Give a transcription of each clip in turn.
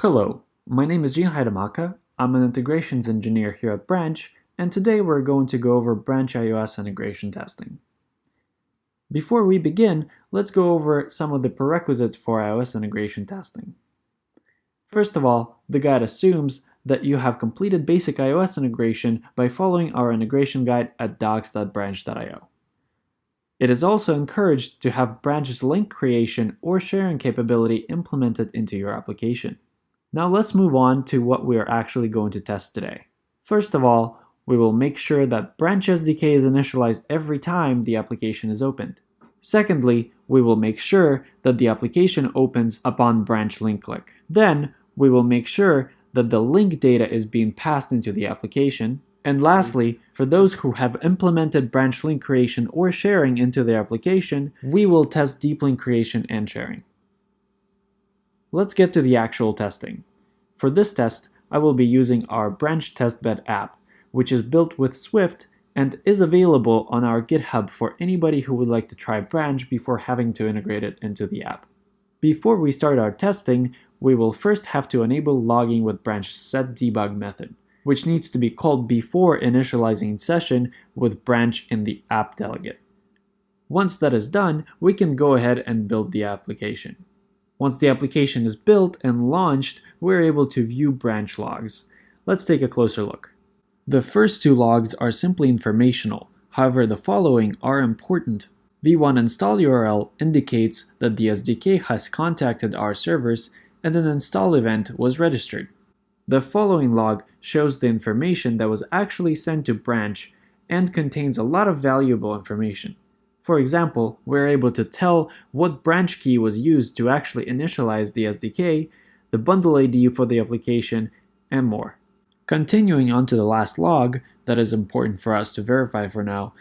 Hello, my name is Gene Hidemaka. I'm an integrations engineer here at Branch, and today we're going to go over Branch iOS integration testing. Before we begin, let's go over some of the prerequisites for iOS integration testing. First of all, the guide assumes that you have completed basic iOS integration by following our integration guide at docs.branch.io. It is also encouraged to have Branch's link creation or sharing capability implemented into your application. Now let's move on to what we are actually going to test today. First of all, we will make sure that Branch SDK is initialized every time the application is opened. Secondly, we will make sure that the application opens upon Branch link click. Then, we will make sure that the link data is being passed into the application. And lastly, for those who have implemented Branch link creation or sharing into their application, we will test deep link creation and sharing. Let's get to the actual testing. For this test, I will be using our Branch testbed app, which is built with Swift and is available on our GitHub for anybody who would like to try Branch before having to integrate it into the app. Before we start our testing, we will first have to enable logging with Branch's setDebug method, which needs to be called before initializing session with Branch in the app delegate. Once that is done, we can go ahead and build the application. Once the application is built and launched, we're able to view Branch logs. Let's take a closer look. The first two logs are simply informational. However, the following are important. v1 install URL indicates that the SDK has contacted our servers and an install event was registered. The following log shows the information that was actually sent to Branch and contains a lot of valuable information. For example, we're able to tell what branch key was used to actually initialize the SDK, the bundle ID for the application, and more. Continuing on to the last log that is important for us to verify for now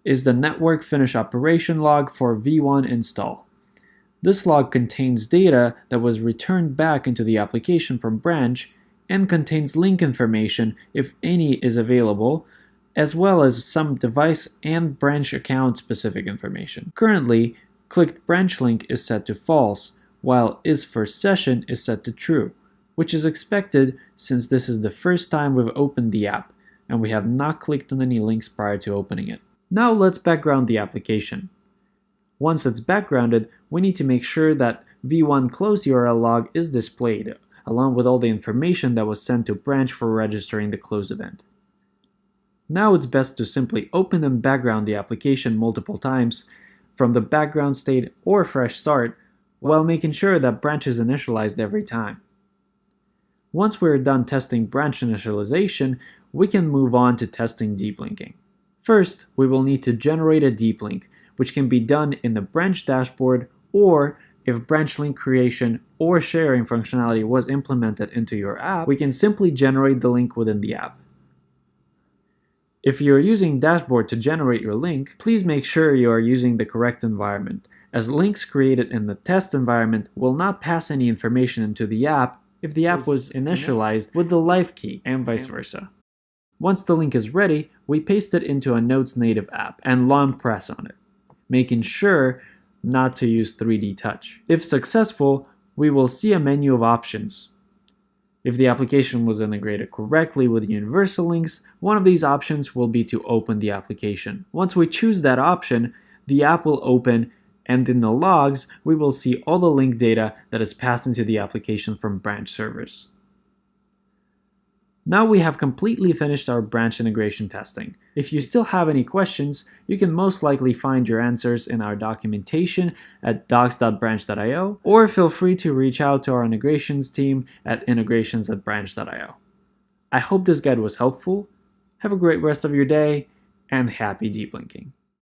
is the network finish operation log for v1 install. This log contains data that was returned back into the application from Branch and contains link information, if any is available, as well as some device and Branch account specific information. Currently, clicked branch link is set to false, while is for session is set to true, which is expected since this is the first time we've opened the app, and we have not clicked on any links prior to opening it. Now let's background the application. Once it's backgrounded, we need to make sure that v1 close URL log is displayed, along with all the information that was sent to Branch for registering the close event. Now it's best to simply open and background the application multiple times from the background state or fresh start while making sure that Branch is initialized every time. Once we're done testing Branch initialization, we can move on to testing deep linking. First, we will need to generate a deep link, which can be done in the Branch dashboard, or if Branch link creation or sharing functionality was implemented into your app, we can simply generate the link within the app. If you're using Dashboard to generate your link, please make sure you are using the correct environment, as links created in the test environment will not pass any information into the app if the app was initialized with the live key, and vice versa. Once the link is ready, we paste it into a Notes native app and long press on it, making sure not to use 3D Touch. If successful, we will see a menu of options. If the application was integrated correctly with universal links, one of these options will be to open the application. Once we choose that option, the app will open, and in the logs, we will see all the link data that is passed into the application from Branch servers. Now we have completely finished our Branch integration testing. If you still have any questions, you can most likely find your answers in our documentation at docs.branch.io, or feel free to reach out to our integrations team at integrations@branch.io. I hope this guide was helpful. Have a great rest of your day, and happy deep linking.